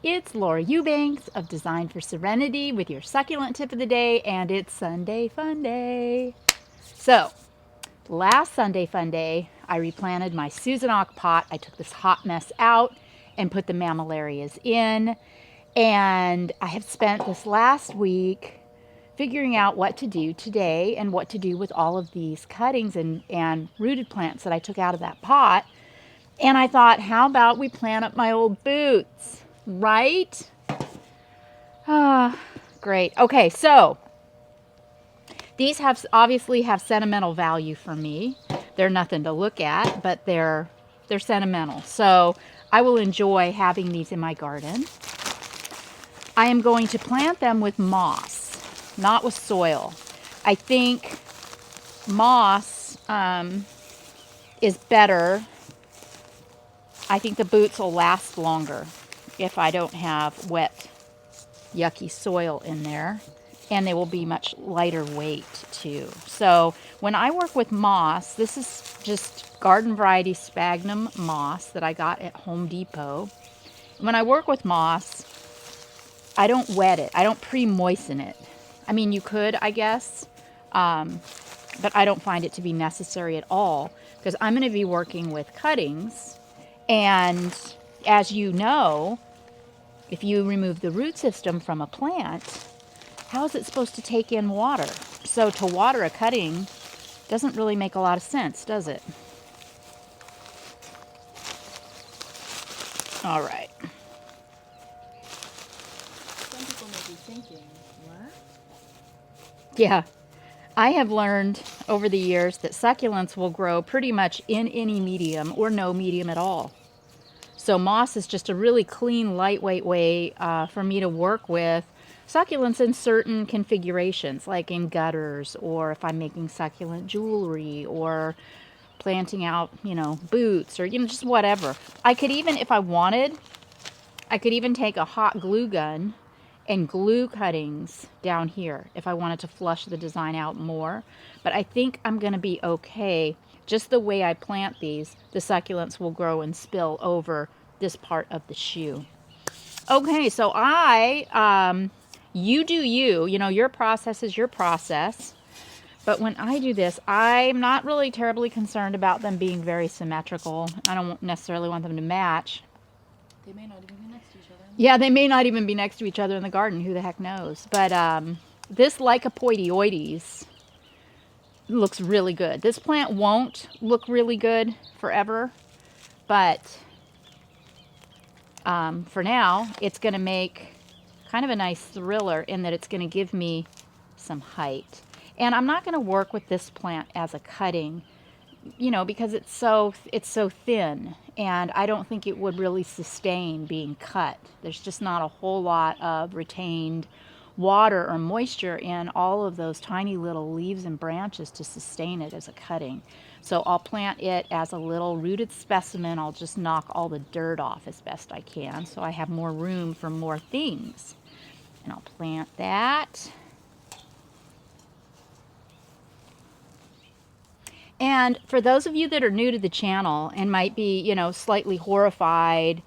It's Laura Eubanks of Design for Serenity with your succulent tip of the day, and it's Sunday Fun Day. So, last Sunday Fun Day, I replanted my Susanok pot. I took this hot mess out and put the mammillarias in, and I have spent this last week figuring out what to do today and what to do with all of these cuttings and rooted plants that I took out of that pot. And I thought, how about we plant up my old boots, right? Ah, great. Okay, so these obviously have sentimental value for me. They're nothing to look at, but they're sentimental. So I will enjoy having these in my garden. I am going to plant them with moss, not with soil. I think moss is better. I think the boots will last longer if I don't have wet, yucky soil in there, and they will be much lighter weight too. So when I work with moss, this is just garden variety sphagnum moss that I got at Home Depot. When I work with moss, I don't wet it. I don't pre-moisten it. I mean, you could, I guess, but I don't find it to be necessary at all because I'm going to be working with cuttings. And as you know, if you remove the root system from a plant, how is it supposed to take in water? So to water a cutting doesn't really make a lot of sense, does it? All right. Some people may be thinking, what? Yeah. I have learned over the years that succulents will grow pretty much in any medium or no medium at all. So moss is just a really clean, lightweight way for me to work with succulents in certain configurations, like in gutters, or if I'm making succulent jewelry, or planting out, boots, or, just whatever. I could even, if I wanted, I could even take a hot glue gun and glue cuttings down here if I wanted to flush the design out more. But I think I'm going to be okay. Just the way I plant these, the succulents will grow and spill over this part of the shoe. Okay, so you do you. Your process is your process. But when I do this, I'm not really terribly concerned about them being very symmetrical. I don't necessarily want them to match. They may not even be next to each other. Yeah, they may not even be next to each other in the garden. Who the heck knows? But this Lycopoidioides looks really good. This plant won't look really good forever, but for now, it's going to make kind of a nice thriller in that it's going to give me some height. And I'm not going to work with this plant as a cutting, because it's so thin, and I don't think it would really sustain being cut. There's just not a whole lot of retained water or moisture in all of those tiny little leaves and branches to sustain it as a cutting. So I'll plant it as a little rooted specimen. I'll just knock all the dirt off as best I can so I have more room for more things. And I'll plant that. And for those of you that are new to the channel and might be, slightly horrified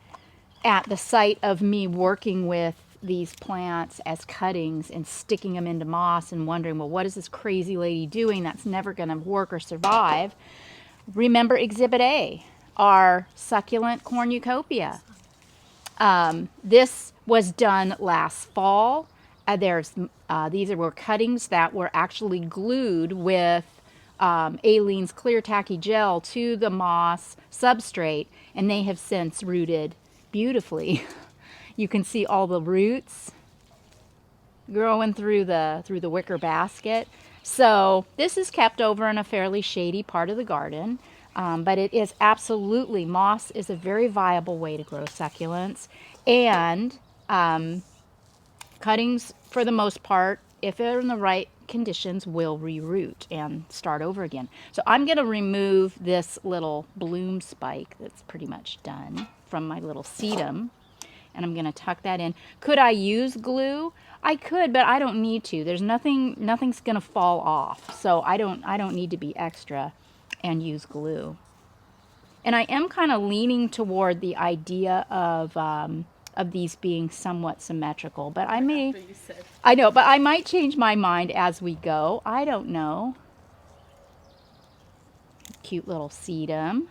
at the sight of me working with these plants as cuttings and sticking them into moss and wondering, well, what is this crazy lady doing? That's never going to work or survive. Remember Exhibit A, our succulent cornucopia. This was done last fall. These were cuttings that were actually glued with Aleene's clear tacky gel to the moss substrate, and they have since rooted beautifully. You can see all the roots growing through the wicker basket. So this is kept over in a fairly shady part of the garden, but it is absolutely, moss is a very viable way to grow succulents, and cuttings, for the most part, if they're in the right conditions, will reroot and start over again. So I'm going to remove this little bloom spike that's pretty much done from my little sedum, and I'm going to tuck that in. Could I use glue? I could, but I don't need to. There's nothing's going to fall off, so I don't need to be extra and use glue. And I am kind of leaning toward the idea of of these being somewhat symmetrical, but I may, After you said. I know, but I might change my mind as we go. I don't know. Cute little sedum.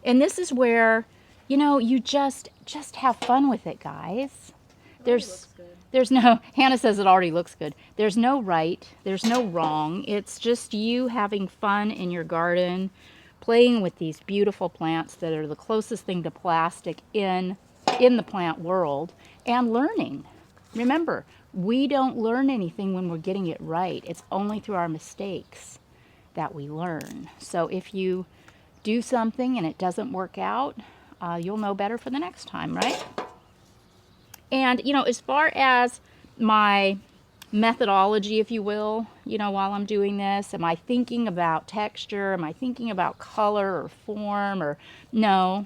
And this is where, you know, you just have fun with it, guys. Looks good. There's no, Hannah says it already looks good. There's no right, there's no wrong. It's just you having fun in your garden, playing with these beautiful plants that are the closest thing to plastic in the plant world, and learning. Remember, we don't learn anything when we're getting it right. It's only through our mistakes that we learn. So if you do something and it doesn't work out, you'll know better for the next time, right? And, you know, as far as my methodology, if you will, you know, while I'm doing this, am I thinking about texture? Am I thinking about color or form? Or no,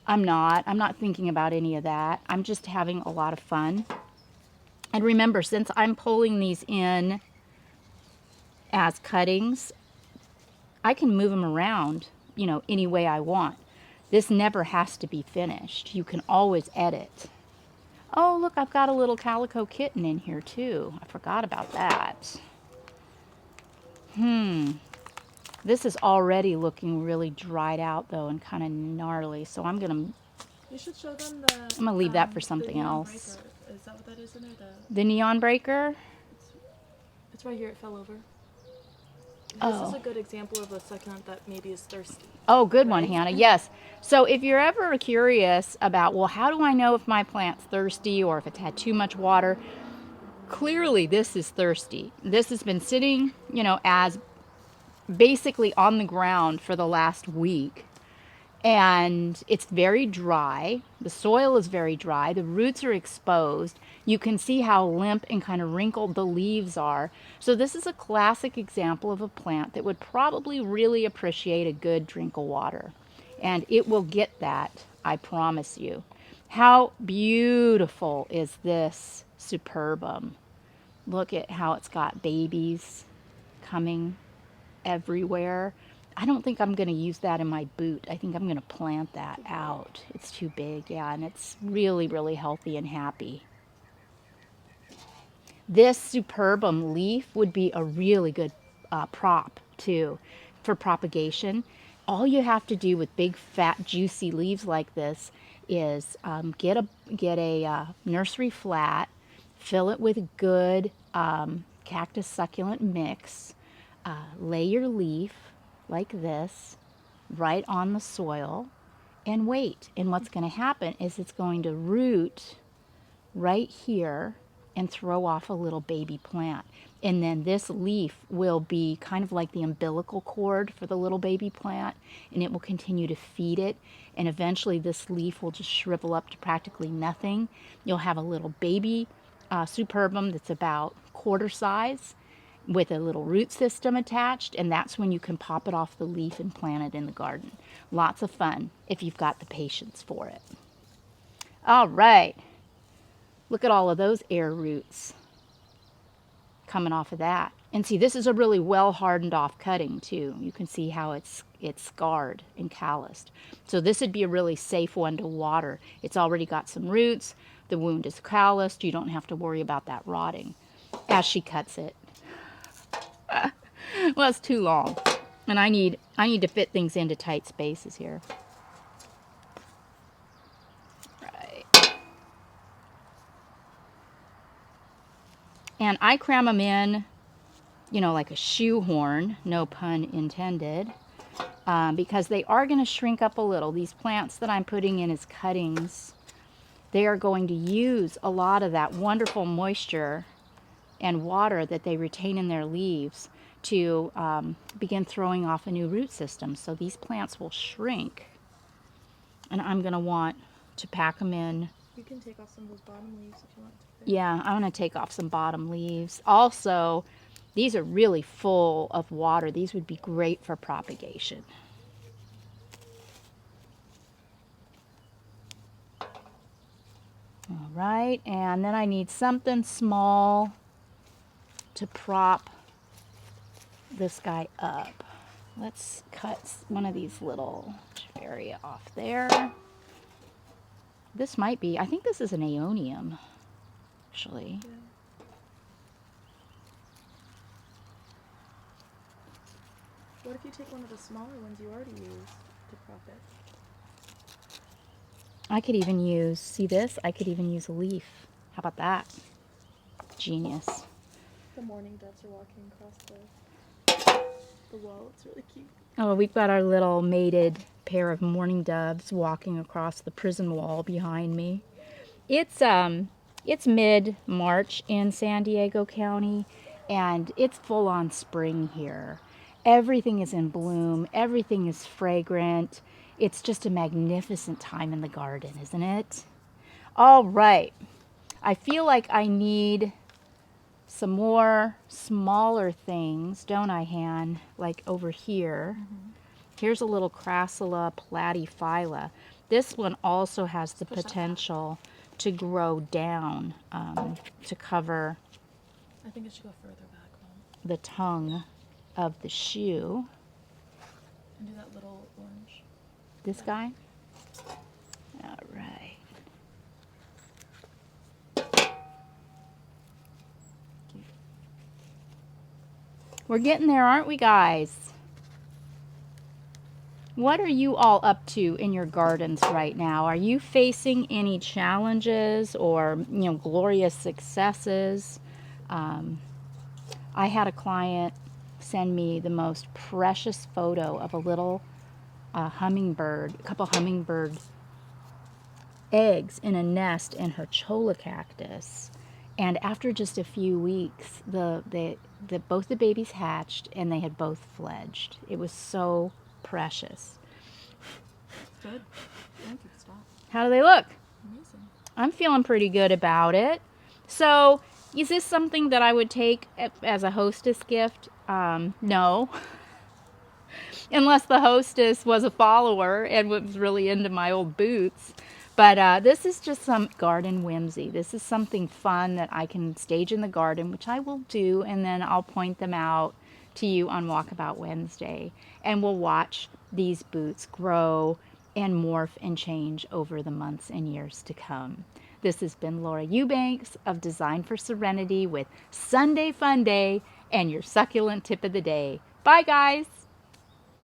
I'm not. I'm not thinking about any of that. I'm just having a lot of fun. And remember, since I'm pulling these in as cuttings, I can move them around, you know, any way I want. This never has to be finished. You can always edit. Oh, look, I've got a little calico kitten in here too. I forgot about that. This is already looking really dried out though and kind of gnarly. So I'm gonna You should show them I'm gonna leave that for something the neon else. breaker. Is that what that is in there? The neon breaker. It's right here. It fell over. Oh. This is a good example of a succulent that maybe is thirsty. Oh, good one, Right? Hannah. Yes. So if you're ever curious about, well, how do I know if my plant's thirsty or if it's had too much water? Clearly, this is thirsty. This has been sitting, you know, as basically on the ground for the last week. And it's very dry. The soil is very dry. The roots are exposed. You can see how limp and kind of wrinkled the leaves are. So this is a classic example of a plant that would probably really appreciate a good drink of water. And it will get that, I promise you. How beautiful is this Superbum? Look at how it's got babies coming everywhere. I don't think I'm going to use that in my boot. I think I'm going to plant that out. It's too big, yeah, and it's really, really healthy and happy. This Superbum leaf would be a really good prop, too, for propagation. All you have to do with big, fat, juicy leaves like this is get a nursery flat, fill it with good cactus succulent mix, lay your leaf like this right on the soil and wait. And what's going to happen is it's going to root right here and throw off a little baby plant. And then this leaf will be kind of like the umbilical cord for the little baby plant, and it will continue to feed it. And eventually this leaf will just shrivel up to practically nothing. You'll have a little baby Superbum that's about quarter size with a little root system attached, and that's when you can pop it off the leaf and plant it in the garden. Lots of fun if you've got the patience for it. All right. Look at all of those air roots coming off of that. And see, this is a really well hardened off cutting too. You can see how it's scarred and calloused. So this would be a really safe one to water. It's already got some roots. The wound is calloused. You don't have to worry about that rotting as she cuts it. Well, it's too long. And I need to fit things into tight spaces here. And I cram them in, you know, like a shoehorn, no pun intended, because they are going to shrink up a little. These plants that I'm putting in as cuttings, they are going to use a lot of that wonderful moisture and water that they retain in their leaves to begin throwing off a new root system. So these plants will shrink. And I'm going to want to pack them in. You can take off some of those bottom leaves if you want to. Yeah, I'm going to take off some bottom leaves. Also, these are really full of water. These would be great for propagation. All right, and then I need something small to prop this guy up. Let's cut one of these little area off there. This might be, I think this is an aeonium, actually. Yeah. What if you take one of the smaller ones you already used to prop it? I could even use, see this? I could even use a leaf. How about that? Genius. The mourning doves are walking across the wall. It's really cute. Oh, we've got our little mated pair of mourning doves walking across the prison wall behind me. It's mid-March in San Diego County, and it's full on spring here. Everything is in bloom, everything is fragrant. It's just a magnificent time in the garden, isn't it? All right. I feel like I need some more smaller things, don't I, Han? Like over here. Here's a little Crassula platyphylla. This one also has the push that back. potential to grow down to cover I think it should go further back, Mom. the tongue of the shoe. And do that little orange. This guy? All right. We're getting there, aren't we, guys? What are you all up to in your gardens right now? Are you facing any challenges or, glorious successes? I had a client send me the most precious photo of a little hummingbird, a couple hummingbird eggs in a nest in her cholla cactus. And after just a few weeks, both the babies hatched and they had both fledged. It was so precious. Good. Thank you. Stop. How do they look? Amazing. I'm feeling pretty good about it. So, is this something that I would take as a hostess gift? No. Unless the hostess was a follower and was really into my old boots. But this is just some garden whimsy. This is something fun that I can stage in the garden, which I will do, and then I'll point them out to you on Walkabout Wednesday. And we'll watch these boots grow and morph and change over the months and years to come. This has been Laura Eubanks of Design for Serenity with Sunday Fun Day and your succulent tip of the day. Bye, guys.